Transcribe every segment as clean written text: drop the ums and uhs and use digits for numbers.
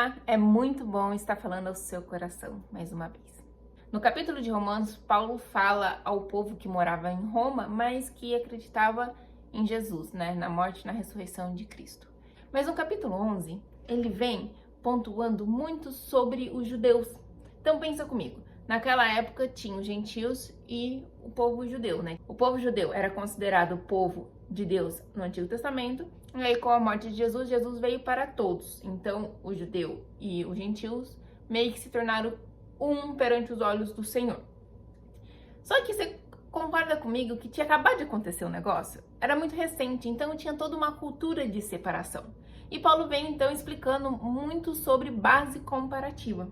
Olá, é muito bom estar falando ao seu coração mais uma vez. No capítulo de Romanos, Paulo fala ao povo que morava em Roma, mas que acreditava em Jesus, na morte e na ressurreição de Cristo. Mas no capítulo 11, ele vem pontuando muito sobre os judeus. Então pensa comigo, naquela época tinha os gentios e o povo judeu, O povo judeu era considerado o povo de Deus no Antigo Testamento, e aí com a morte de Jesus, Jesus veio para todos. Então o judeu e os gentios meio que se tornaram um perante os olhos do Senhor. Só que você concorda comigo que tinha acabado de acontecer um negócio? Era muito recente, então tinha toda uma cultura de separação. E Paulo vem então explicando muito sobre base comparativa.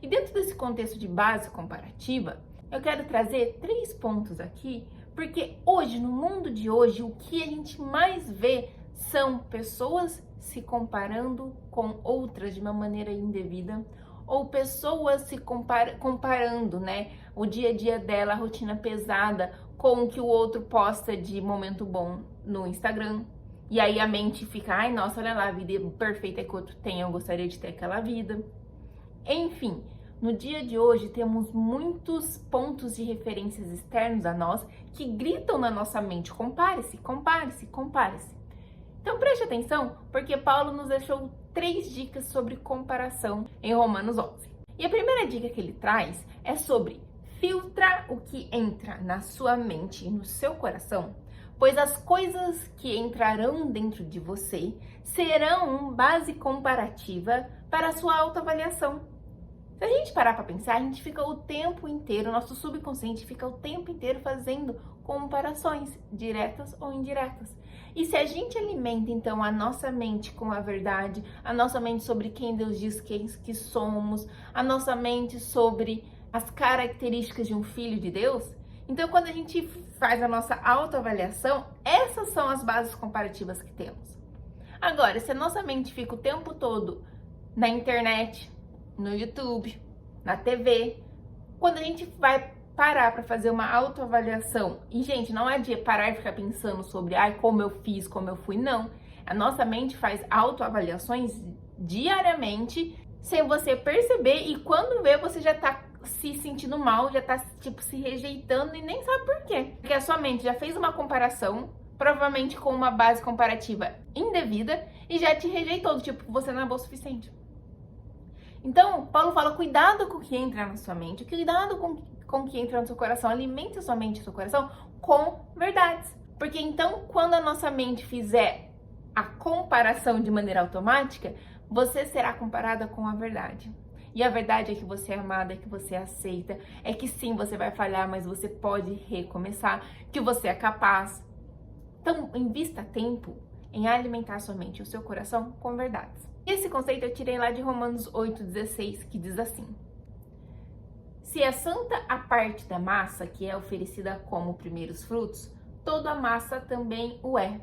E dentro desse contexto de base comparativa, eu quero trazer 3 pontos aqui, porque hoje, no mundo de hoje, o que a gente mais vê são pessoas se comparando com outras de uma maneira indevida, ou pessoas se comparando, o dia a dia dela, a rotina pesada, com o que o outro posta de momento bom no Instagram. E aí a mente fica, ai, nossa, olha lá, a vida perfeita que o outro tem, eu gostaria de ter aquela vida. Enfim, no dia de hoje temos muitos pontos de referências externos a nós que gritam na nossa mente, compare-se, compare-se, compare-se. Então preste atenção, porque Paulo nos deixou 3 dicas sobre comparação em Romanos 11. E a primeira dica que ele traz é sobre filtrar o que entra na sua mente e no seu coração, pois as coisas que entrarão dentro de você serão base comparativa para a sua autoavaliação. Se a gente parar para pensar, a gente fica o tempo inteiro, nosso subconsciente fica o tempo inteiro fazendo comparações, diretas ou indiretas. E se a gente alimenta, então, a nossa mente com a verdade, a nossa mente sobre quem Deus diz que somos, a nossa mente sobre as características de um filho de Deus, então, quando a gente faz a nossa autoavaliação, essas são as bases comparativas que temos. Agora, se a nossa mente fica o tempo todo na internet, no YouTube, na TV, quando a gente vai parar para fazer uma autoavaliação, e gente, não é de parar e ficar pensando sobre, como eu fiz, como eu fui, não. A nossa mente faz autoavaliações diariamente, sem você perceber, e quando vê, você já tá se sentindo mal, já tá, se rejeitando e nem sabe por quê. Porque a sua mente já fez uma comparação, provavelmente com uma base comparativa indevida, e já te rejeitou, você não é bom o suficiente. Então, Paulo fala, cuidado com o que entra na sua mente, cuidado com o que entra no seu coração, alimente a sua mente e o seu coração com verdades. Porque então, quando a nossa mente fizer a comparação de maneira automática, você será comparada com a verdade. E a verdade é que você é amada, é que você é aceita, é que sim, você vai falhar, mas você pode recomeçar, que você é capaz. Então, invista tempo em alimentar a sua mente e o seu coração com verdades. Esse conceito eu tirei lá de Romanos 8,16, que diz assim: se é santa a parte da massa que é oferecida como primeiros frutos, toda a massa também o é.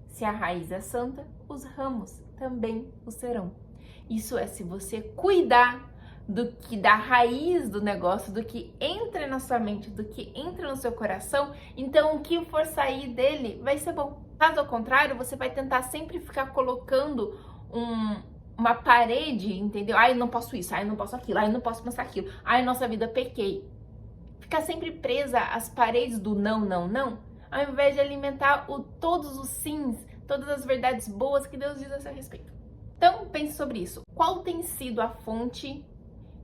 Se a raiz é santa, os ramos também o serão. Isso é, se você cuidar da raiz do negócio, do que entra na sua mente, do que entra no seu coração, então o que for sair dele vai ser bom. Caso ao contrário, você vai tentar sempre ficar colocando uma parede, entendeu? Eu não posso isso, eu não posso aquilo, eu não posso pensar aquilo, nossa vida, pequei. Ficar sempre presa às paredes do não, não, não, ao invés de alimentar todos os sims, todas as verdades boas que Deus diz a seu respeito. Então, pense sobre isso. Qual tem sido a fonte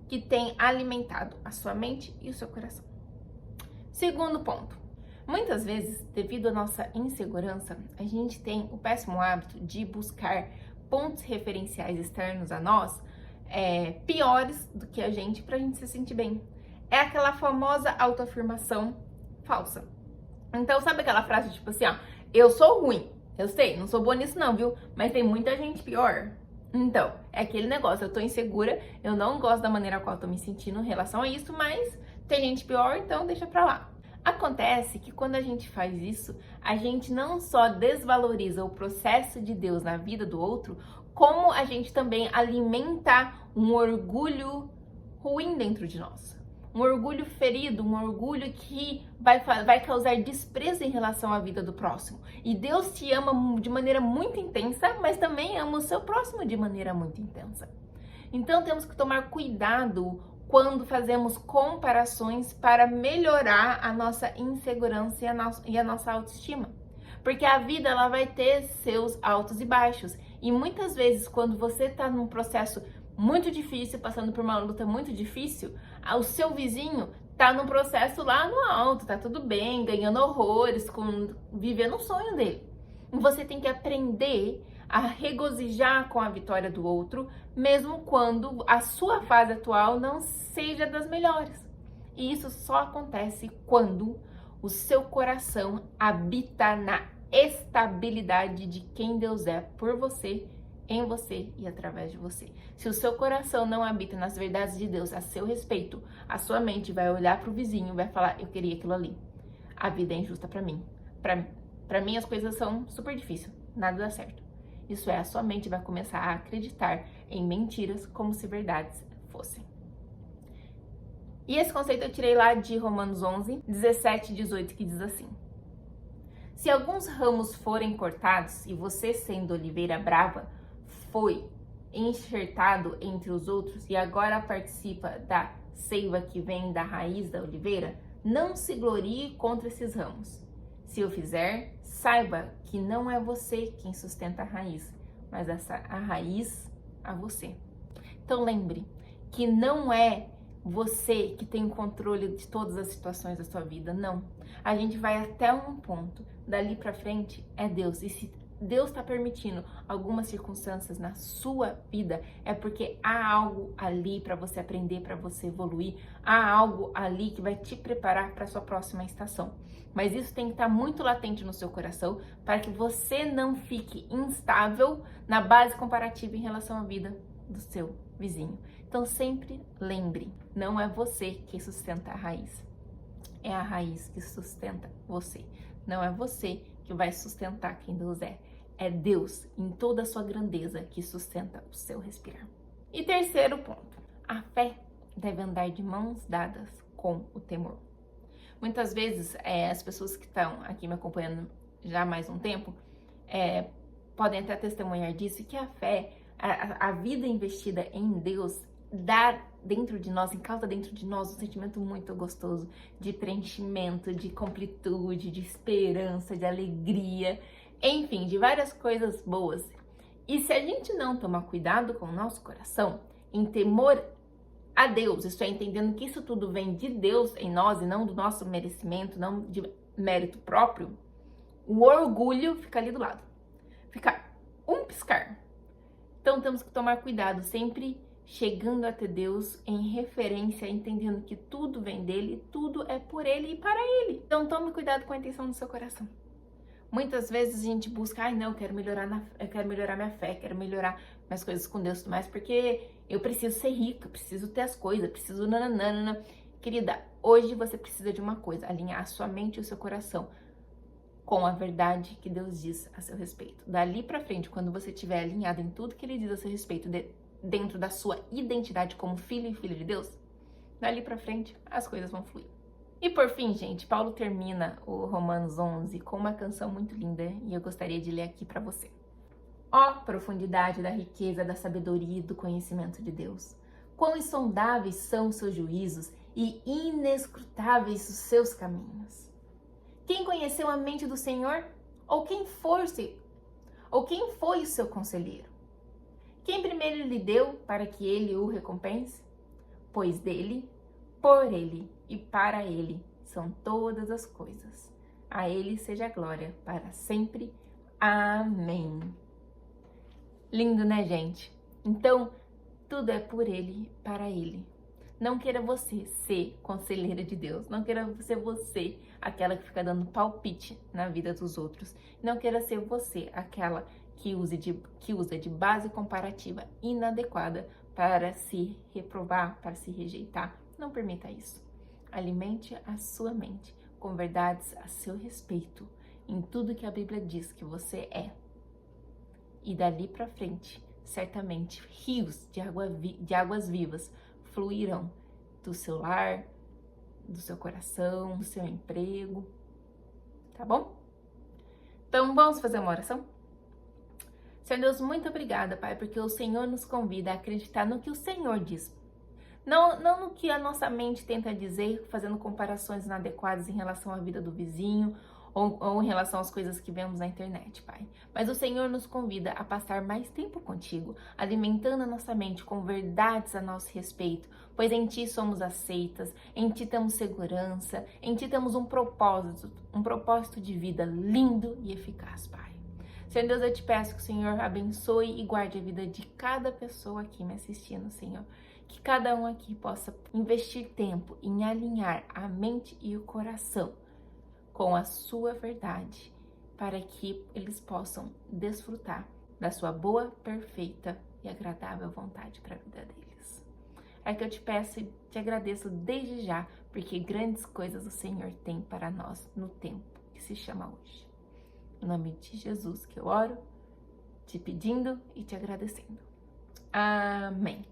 que tem alimentado a sua mente e o seu coração? Segundo ponto. Muitas vezes, devido à nossa insegurança, a gente tem o péssimo hábito de buscar pontos referenciais externos a nós piores do que a gente pra gente se sentir bem. É aquela famosa autoafirmação falsa. Então, sabe aquela frase eu sou ruim, eu sei, não sou boa nisso não, viu? Mas tem muita gente pior. Então, é aquele negócio, eu tô insegura, eu não gosto da maneira qual eu tô me sentindo em relação a isso, mas tem gente pior, então deixa pra lá. Acontece que quando a gente faz isso, a gente não só desvaloriza o processo de Deus na vida do outro, como a gente também alimenta um orgulho ruim dentro de nós. Um orgulho ferido, um orgulho que vai causar desprezo em relação à vida do próximo. E Deus te ama de maneira muito intensa, mas também ama o seu próximo de maneira muito intensa. Então temos que tomar cuidado quando fazemos comparações para melhorar a nossa insegurança e a nossa autoestima. Porque a vida ela vai ter seus altos e baixos. E muitas vezes, quando você está num processo muito difícil, passando por uma luta muito difícil, o seu vizinho tá num processo lá no alto, tá tudo bem, ganhando horrores, vivendo o sonho dele. E você tem que aprender a regozijar com a vitória do outro, mesmo quando a sua fase atual não seja das melhores. E isso só acontece quando o seu coração habita na estabilidade de quem Deus é por você, em você e através de você. Se o seu coração não habita nas verdades de Deus a seu respeito, a sua mente vai olhar para o vizinho e vai falar: eu queria aquilo ali. A vida é injusta para mim. Para mim as coisas são super difíceis, nada dá certo. Isso é, a sua mente vai começar a acreditar em mentiras como se verdades fossem. E esse conceito eu tirei lá de Romanos 11, 17 e 18, que diz assim: se alguns ramos forem cortados e você, sendo oliveira brava, foi enxertado entre os outros e agora participa da seiva que vem da raiz da oliveira, não se glorie contra esses ramos. Se o fizer, saiba que não é você quem sustenta a raiz, mas a raiz a você. Então lembre que não é você que tem o controle de todas as situações da sua vida, não. A gente vai até um ponto, dali pra frente é Deus. E se Deus está permitindo algumas circunstâncias na sua vida, é porque há algo ali para você aprender, para você evoluir, há algo ali que vai te preparar para a sua próxima estação. Mas isso tem que estar muito latente no seu coração para que você não fique instável na base comparativa em relação à vida do seu vizinho. Então sempre lembre, não é você que sustenta a raiz, é a raiz que sustenta você. Não é você que vai sustentar quem Deus é. É Deus, em toda a sua grandeza, que sustenta o seu respirar. E terceiro ponto, a fé deve andar de mãos dadas com o temor. Muitas vezes, as pessoas que estão aqui me acompanhando já há mais um tempo, podem até testemunhar disso, que a fé, a vida investida em Deus, dá dentro de nós, encausa dentro de nós um sentimento muito gostoso de preenchimento, de completude, de esperança, de alegria, enfim, de várias coisas boas. E se a gente não tomar cuidado com o nosso coração, em temor a Deus, isso é, entendendo que isso tudo vem de Deus em nós e não do nosso merecimento, não de mérito próprio, o orgulho fica ali do lado. Fica um piscar. Então temos que tomar cuidado, sempre chegando até Deus em referência, entendendo que tudo vem dele, tudo é por ele e para ele. Então tome cuidado com a intenção do seu coração. Muitas vezes a gente busca, não, eu quero melhorar minha fé, quero melhorar minhas coisas com Deus e tudo mais, porque eu preciso ser rica, preciso ter as coisas, preciso nananana. Querida, hoje você precisa de uma coisa, alinhar a sua mente e o seu coração com a verdade que Deus diz a seu respeito. Dali pra frente, quando você estiver alinhado em tudo que ele diz a seu respeito, dentro da sua identidade como filho e filha de Deus, dali pra frente as coisas vão fluir. E por fim, gente, Paulo termina o Romanos 11 com uma canção muito linda e eu gostaria de ler aqui pra você. Ó profundidade da riqueza, da sabedoria e do conhecimento de Deus! Quão insondáveis são os seus juízos e inescrutáveis os seus caminhos! Quem conheceu a mente do Senhor? Ou quem foi o seu conselheiro? Quem primeiro lhe deu para que ele o recompense? Pois dele, por ele e para ele são todas as coisas. A ele seja a glória para sempre. Amém. Lindo, né, gente? Então, tudo é por ele, para ele. Não queira você ser conselheira de Deus. Não queira ser você aquela que fica dando palpite na vida dos outros. Não queira ser você aquela que usa de base comparativa inadequada para se reprovar, para se rejeitar. Não permita isso. Alimente a sua mente com verdades a seu respeito em tudo que a Bíblia diz que você é. E dali para frente, certamente, rios de águas vivas fluirão do seu lar, do seu coração, do seu emprego, tá bom? Então, vamos fazer uma oração? Senhor Deus, muito obrigada, Pai, porque o Senhor nos convida a acreditar no que o Senhor diz. Não no que a nossa mente tenta dizer, fazendo comparações inadequadas em relação à vida do vizinho ou em relação às coisas que vemos na internet, Pai. Mas o Senhor nos convida a passar mais tempo contigo, alimentando a nossa mente com verdades a nosso respeito, pois em Ti somos aceitas, em Ti temos segurança, em Ti temos um propósito de vida lindo e eficaz, Pai. Senhor Deus, eu te peço que o Senhor abençoe e guarde a vida de cada pessoa aqui me assistindo, Senhor. Que cada um aqui possa investir tempo em alinhar a mente e o coração com a sua verdade, para que eles possam desfrutar da sua boa, perfeita e agradável vontade para a vida deles. É que eu te peço e te agradeço desde já, porque grandes coisas o Senhor tem para nós no tempo que se chama hoje. Em nome de Jesus que eu oro, te pedindo e te agradecendo. Amém.